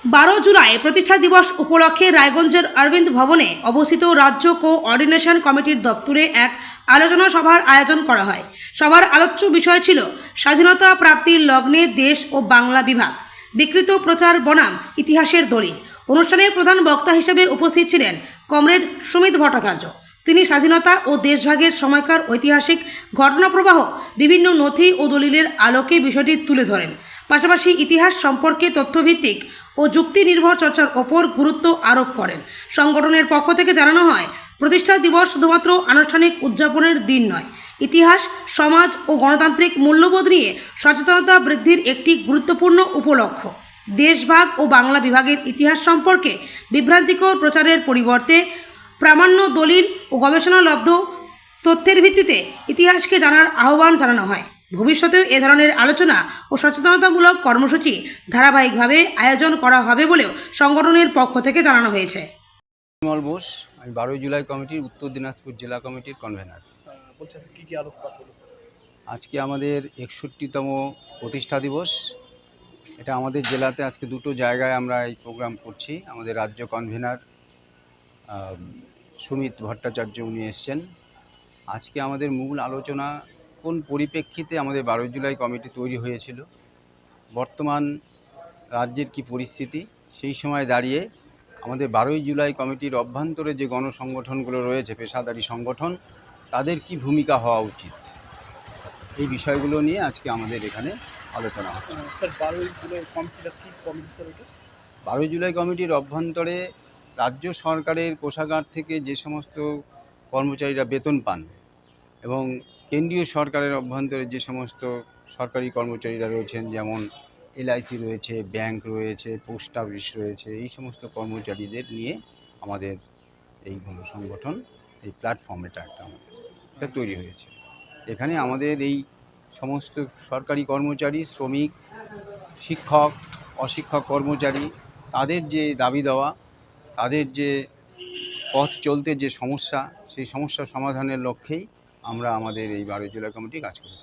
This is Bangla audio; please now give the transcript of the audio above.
জুলাই প্রতিষ্ঠা দিবস উপলক্ষে রায়গঞ্জের অরবিন্দ ভবনে অবস্থিত রাজ্য কোঅর্ডিনেশন কমিটির দপ্তরে এক আলোচনা সভার আয়োজন করা হয়। সভার আলোচ্য বিষয় ছিল স্বাধীনতা প্রাপ্তির লগ্নে দেশ ও বাংলা বিভাগ, বিকৃত প্রচার বনাম ইতিহাসের দলিল। অনুষ্ঠানে প্রধান বক্তা হিসেবে উপস্থিত ছিলেন কমরেড সুমিত ভট্টাচার্য। তিনি স্বাধীনতা ও দেশভাগের সময়কার ঐতিহাসিক ঘটনাপ্রবাহ, বিভিন্ন নথি ও দলিলের আলোকে বিষয়টি তুলে ধরেন। পাশাপাশি ইতিহাস সম্পর্কে তথ্যভিত্তিক ও যুক্তি নির্ভর চর্চার ওপর গুরুত্ব আরোপ করেন। সংগঠনের পক্ষ থেকে জানানো হয়, প্রতিষ্ঠা দিবস শুধুমাত্র আনুষ্ঠানিক উদযাপনের দিন নয়, ইতিহাস, সমাজ ও গণতান্ত্রিক মূল্যবোধ নিয়ে সচেতনতা বৃদ্ধির একটি গুরুত্বপূর্ণ উপলক্ষ্য। দেশভাগ ও বাংলা বিভাগের ইতিহাস সম্পর্কে বিভ্রান্তিকর প্রচারের পরিবর্তে প্রামাণ্য দলিল ও গবেষণালব্ধ তথ্যের ভিত্তিতে ইতিহাসকে জানার আহ্বান জানানো হয়। ভবিষ্যতেও এ ধরনের আলোচনা ও সচেতনতামূলক কর্মসূচি ধারাবাহিকভাবে আয়োজন করা হবে বলেও সংগঠনের পক্ষ থেকে জানানো হয়েছে। বিমল বোস, আমি 12 জুলাই কমিটির উত্তর দিনাজপুর জেলা কমিটির কনভেনার। আজকে আমাদের 61তম প্রতিষ্ঠা দিবস। এটা আমাদের জেলাতে আজকে দুটো জায়গায় আমরা এই প্রোগ্রাম করছি। আমাদের রাজ্য কনভেনার সুমিত ভট্টাচার্য উনি এসছেন। আজকে আমাদের মূল আলোচনা কোন পরিপ্রেক্ষিতে আমাদের 12 জুলাই কমিটি তৈরি হয়েছিল, বর্তমান রাজ্যের কি পরিস্থিতি, সেই সময় দাঁড়িয়ে আমাদের 12 জুলাই কমিটির অভ্যন্তরে যে গণসংগঠনগুলো রয়েছে, পেশাদারি সংগঠন, তাদের কি ভূমিকা হওয়া উচিত, এই বিষয়গুলো নিয়ে আজকে আমাদের এখানে আলোচনা হচ্ছে। 12 জুলাই কমিটির অভ্যন্তরে রাজ্য সরকারের কোষাগার থেকে যে সমস্ত কর্মচারীরা বেতন পান এবং কেন্দ্রীয় সরকারের অভ্যন্তরে যে সমস্ত সরকারি কর্মচারীরা রয়েছেন, যেমন LIC রয়েছে, ব্যাংক রয়েছে, পোস্ট অফিস রয়েছে, এই সমস্ত কর্মচারীদের নিয়ে আমাদের এই গণসংগঠন, এই প্ল্যাটফর্ম এটা তৈরি হয়েছে। এখানে আমাদের এই সমস্ত সরকারি কর্মচারী, শ্রমিক, শিক্ষক, অশিক্ষক কর্মচারী, তাদের যে দাবি দেওয়া, তাদের যে পথ চলতে যে সমস্যা, সেই সমস্যা সমাধানের লক্ষ্যেই আমরা আমাদের এই 12 জুলাই কমিটি কাজ করি।